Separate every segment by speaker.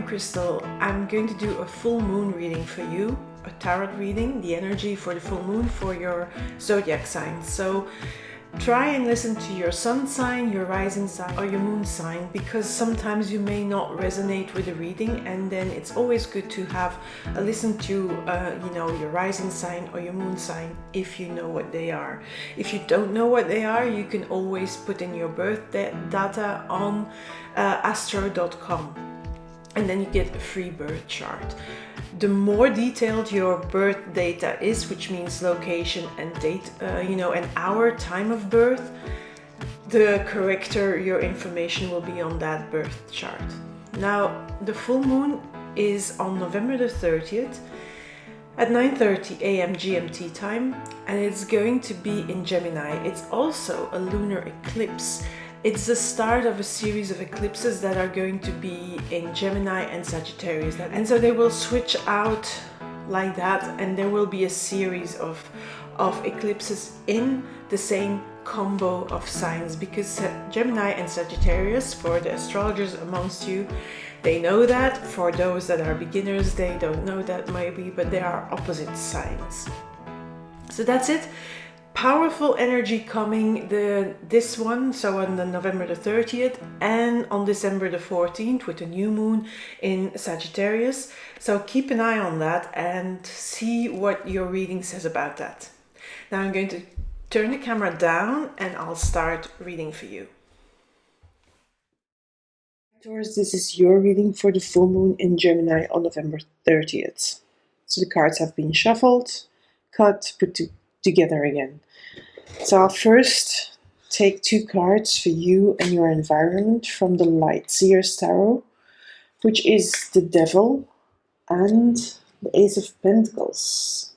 Speaker 1: Christel. I'm going to do a full moon reading for you, a tarot reading, the energy for the full moon for your zodiac sign. So try and listen to your sun sign, your rising sign, or your moon sign, because sometimes you may not resonate with the reading, and then it's always good to have a listen to your rising sign or your moon sign if you know what they are. If you don't know what they are, you can always put in your birth data on astro.com, and then you get a free birth chart. The more detailed your birth data is, which means location and date, an hour, time of birth, the correcter your information will be on that birth chart. Now, the full moon is on November the 30th at 9:30 a.m. GMT time, and it's going to be in Gemini. It's also a lunar eclipse. It's the start of a series of eclipses that are going to be in Gemini and Sagittarius. And so they will switch out like that, and there will be a series of eclipses in the same combo of signs, because Gemini and Sagittarius, for the astrologers amongst you, they know that. For those that are beginners, they don't know that maybe, but they are opposite signs. So that's it. Powerful energy coming this one, so on the November the 30th and on December the 14th with a new moon in Sagittarius. So keep an eye on that and see what your reading says about that. Now I'm going to turn the camera down and I'll start reading for you. Taurus, this is your reading for the full moon in Gemini on November 30th. So the cards have been shuffled, cut, put together again. So I'll first take two cards for you and your environment from the light Seer tarot, which is the Devil and the Ace of Pentacles.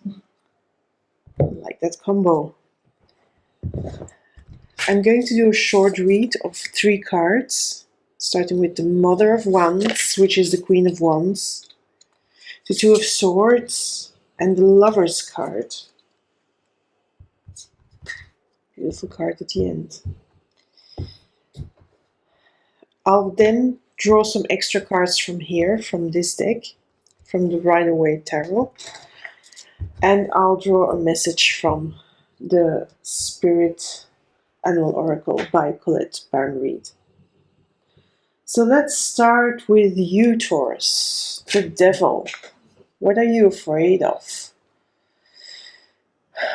Speaker 1: I like that combo. I'm going to do a short read of 3 cards, starting with the Mother of Wands, which is the Queen of Wands, the Two of Swords, and the Lover's card. Beautiful card at the end. I'll then draw some extra cards from here, from this deck, from the Waite Tarot, and I'll draw a message from the Spirit Annual Oracle by Colette, Baron-Reid. So let's start with you, Taurus, the Devil. What are you afraid of?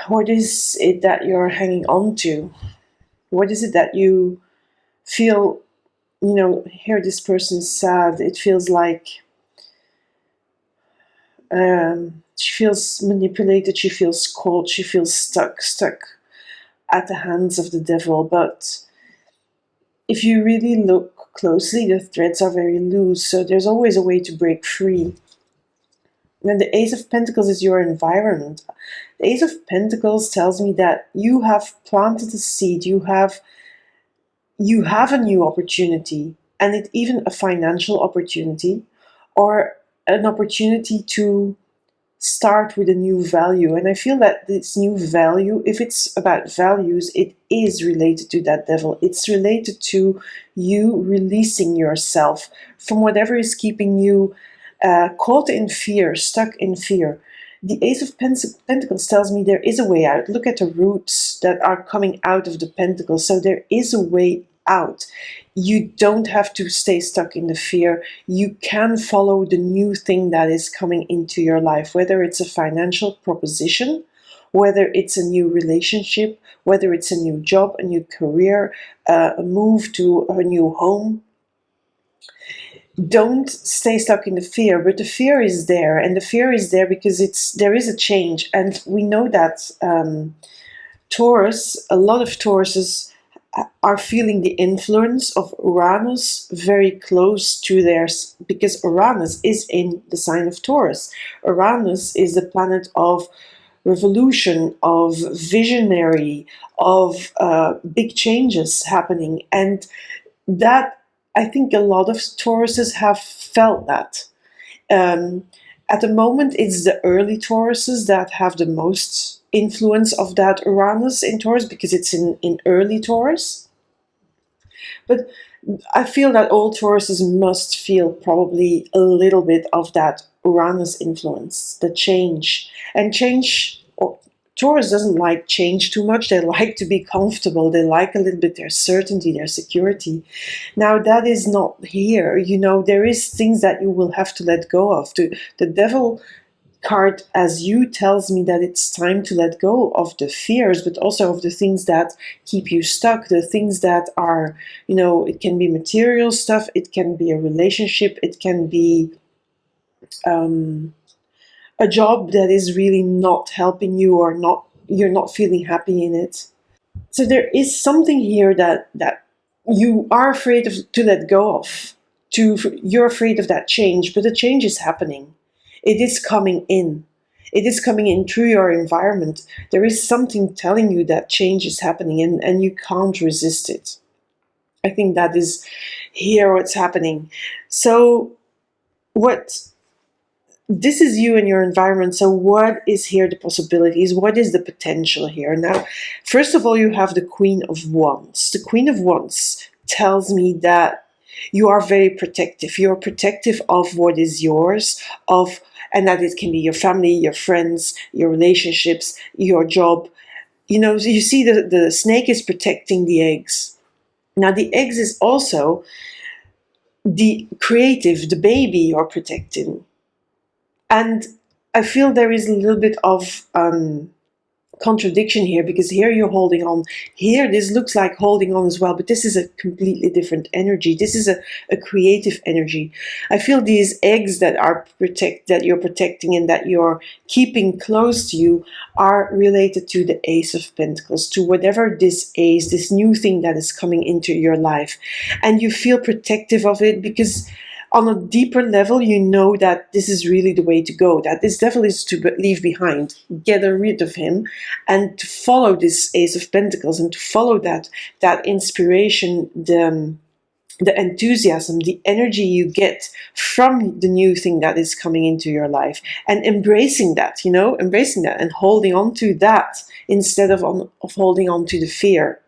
Speaker 1: What is it that you're hanging on to? What is it that you feel, here this person is sad. It feels like she feels manipulated, she feels cold, she feels stuck at the hands of the devil. But if you really look closely, the threads are very loose, so there's always a way to break free. And the Ace of Pentacles is your environment. The Ace of Pentacles tells me that you have planted a seed, you have a new opportunity, and it's even a financial opportunity, or an opportunity to start with a new value. And I feel that this new value, if it's about values, it is related to that devil. It's related to you releasing yourself from whatever is keeping you caught in fear, stuck in fear. The Ace of Pentacles tells me there is a way out. Look at the roots that are coming out of the pentacles. So there is a way out. You don't have to stay stuck in the fear. You can follow the new thing that is coming into your life, whether it's a financial proposition, whether it's a new relationship, whether it's a new job, a new career, a move to a new home. Don't stay stuck in the fear, but the fear is there, and the fear is there because there is a change, and we know that Taurus, a lot of Tauruses are feeling the influence of Uranus very close to theirs, because Uranus is in the sign of Taurus. Uranus is the planet of revolution, of visionary, of big changes happening, and that, I think a lot of Tauruses have felt that. At the moment, it's the early Tauruses that have the most influence of that Uranus in Taurus, because it's in early Taurus. But I feel that all Tauruses must feel probably a little bit of that Uranus influence, the change. And change, Taurus doesn't like change too much. They like to be comfortable. They like a little bit their certainty, their security. Now that is not here. There is things that you will have to let go of. The Devil card as you tells me that it's time to let go of the fears, but also of the things that keep you stuck, the things that are, it can be material stuff, it can be a relationship, it can be a job that is really not helping you, or you're not feeling happy in it. So there is something here that you are afraid to let go of. You're afraid of that change, but the change is happening. It is coming in. It is coming in through your environment. There is something telling you that change is happening, and you can't resist it. I think that is here what's happening. So this is you and your environment. So what is here the possibilities? What is the potential here? Now, first of all, you have the Queen of Wands. The Queen of Wands tells me that you are very protective. You're protective of what is yours, and that it can be your family, your friends, your relationships, your job. So you see the snake is protecting the eggs. Now the eggs is also the creative, the baby you're protecting. And I feel there is a little bit of contradiction here, because here you're holding on. Here this looks like holding on as well, but this is a completely different energy. This is a creative energy. I feel these eggs that you're protecting and that you're keeping close to you are related to the Ace of Pentacles, to whatever this ace, this new thing that is coming into your life. And you feel protective of it because on a deeper level, you know that this is really the way to go, that this devil is to leave behind, get rid of him, and to follow this Ace of Pentacles, and to follow that inspiration, the enthusiasm, the energy you get from the new thing that is coming into your life, and embracing that, and holding on to that instead of holding on to the fear.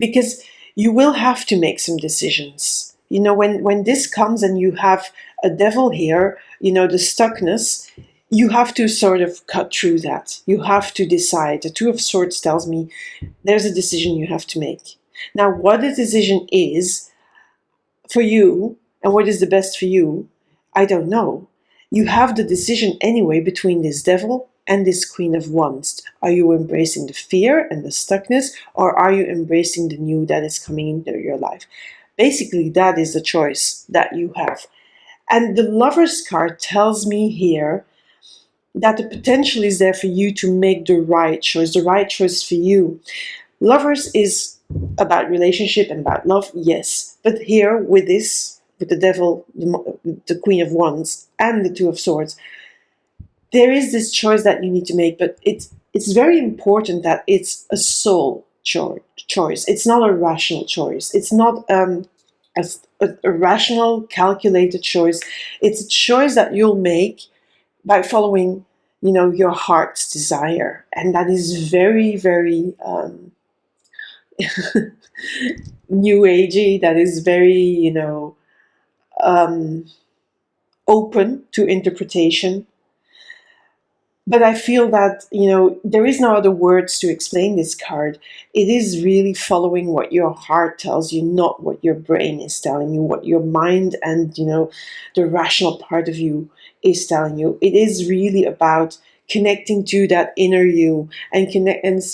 Speaker 1: Because you will have to make some decisions. When this comes and you have a devil here, the stuckness, you have to sort of cut through that. You have to decide. The Two of Swords tells me there's a decision you have to make. Now, what the decision is for you and what is the best for you, I don't know. You have the decision anyway between this devil and this Queen of Wands. Are you embracing the fear and the stuckness, or are you embracing the new that is coming into your life? Basically, that is the choice that you have. And the Lover's card tells me here that the potential is there for you to make the right choice for you. Lovers is about relationship and about love, yes. But here, with the devil, the Queen of Wands, and the Two of Swords, there is this choice that you need to make, but it's very important that it's a soul choice. It's not a rational choice. It's not a rational, calculated choice. It's a choice that you'll make by following, your heart's desire, and that is very, very new agey. That is very, open to interpretation. But I feel that, there is no other words to explain this card. It is really following what your heart tells you, not what your brain is telling you, what your mind and, the rational part of you is telling you. It is really about connecting to that inner you and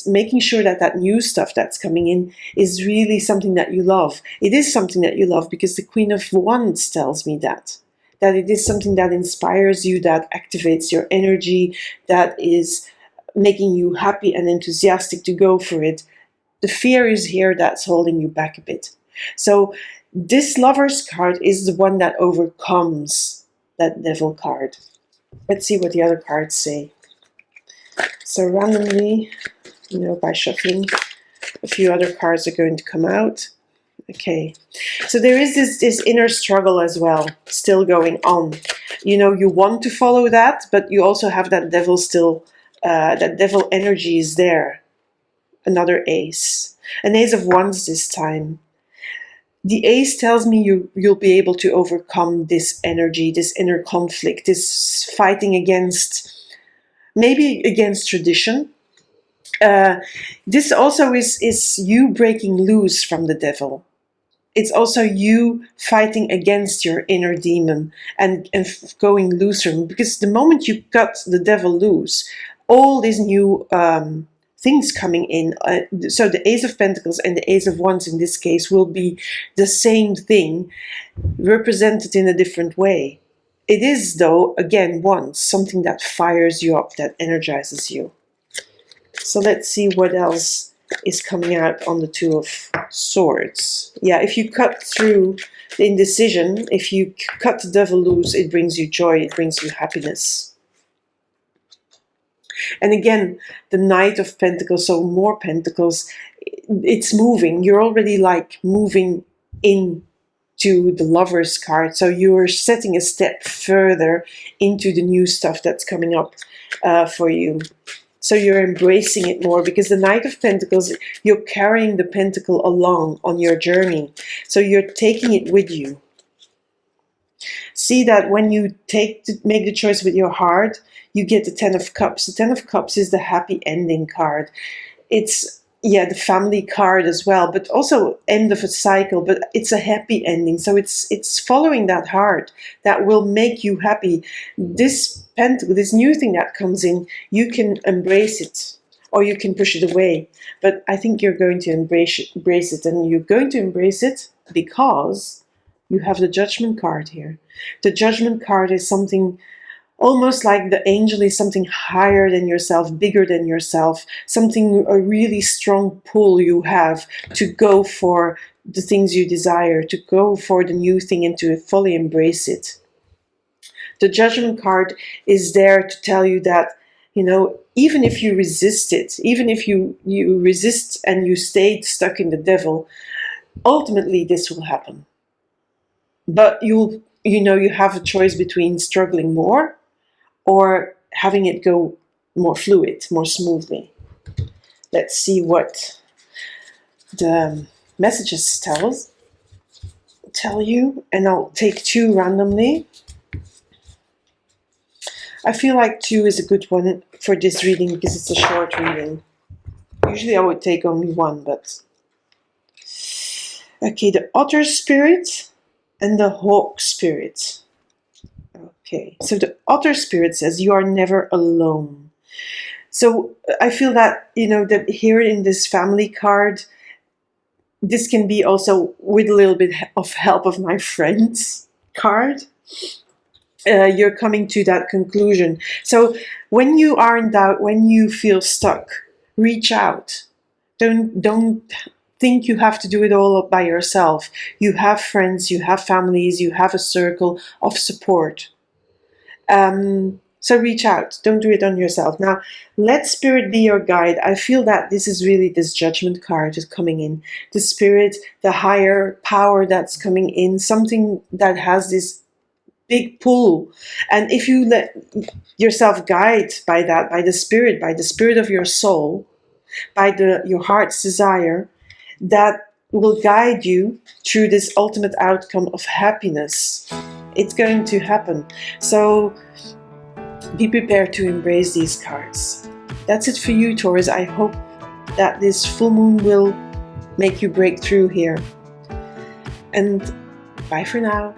Speaker 1: making sure that new stuff that's coming in is really something that you love. It is something that you love because the Queen of Wands tells me that it is something that inspires you, that activates your energy, that is making you happy and enthusiastic to go for it. The fear is here that's holding you back a bit. So this Lover's card is the one that overcomes that Devil card. Let's see what the other cards say. So randomly, by shuffling, a few other cards are going to come out. Okay, so there is this inner struggle as well, still going on. You want to follow that, but you also have that devil still, that devil energy is there. Another ace. An Ace of Wands this time. The Ace tells me you'll be able to overcome this energy, this inner conflict, this fighting maybe against tradition. This also is you breaking loose from the devil. It's also you fighting against your inner demon and going loose from, because the moment you cut the devil loose, all these new things coming in, so the Ace of Pentacles and the Ace of Wands in this case will be the same thing represented in a different way. It is, though, again, once something that fires you up, that energizes you. So let's see what else is coming out on the Two of Swords. Yeah, if you cut through the indecision, if you cut the devil loose, it brings you joy, it brings you happiness. And again, the Knight of Pentacles, so more Pentacles, it's moving. You're already like moving into the Lover's card. So you're setting a step further into the new stuff that's coming up for you. So you're embracing it more, because the Knight of Pentacles, you're carrying the pentacle along on your journey. So you're taking it with you. See that when you make the choice with your heart, you get the Ten of Cups. The Ten of Cups is the happy ending card. It's, yeah, the family card as well, but also end of a cycle, but it's a happy ending. So it's following that heart that will make you happy. This pentacle, this new thing that comes in, you can embrace it or you can push it away. But I think you're going to embrace it, and you're going to embrace it because you have the Judgment card here. The Judgment card is something almost like the angel is something higher than yourself, bigger than yourself, something, a really strong pull you have to go for the things you desire, to go for the new thing and to fully embrace it. The Judgment card is there to tell you that, you know, even if you resist it, even if you resist and you stayed stuck in the devil, ultimately this will happen. But you have a choice between struggling more or having it go more fluid, more smoothly. Let's see what the messages tell you, and I'll take 2 randomly. I feel like 2 is a good one for this reading because it's a short reading. Usually I would take only 1, but... Okay, the Otter Spirit and the Hawk Spirit. Okay, so the Otter Spirit says you are never alone. So I feel that, that here in this family card, this can be also with a little bit of help of my friends card. You're coming to that conclusion. So when you are in doubt, when you feel stuck, reach out. Don't think you have to do it all by yourself. You have friends, you have families, you have a circle of support. So reach out. Don't do it on yourself. Now, let Spirit be your guide. I feel that this is really this Judgment card is coming in. The Spirit, the higher power that's coming in, something that has this big pull. And if you let yourself guide by that, by the Spirit of your soul, by your heart's desire, that will guide you through this ultimate outcome of happiness. It's going to happen. So be prepared to embrace these cards. That's it for you, Taurus. I hope that this full moon will make you break through here. And bye for now.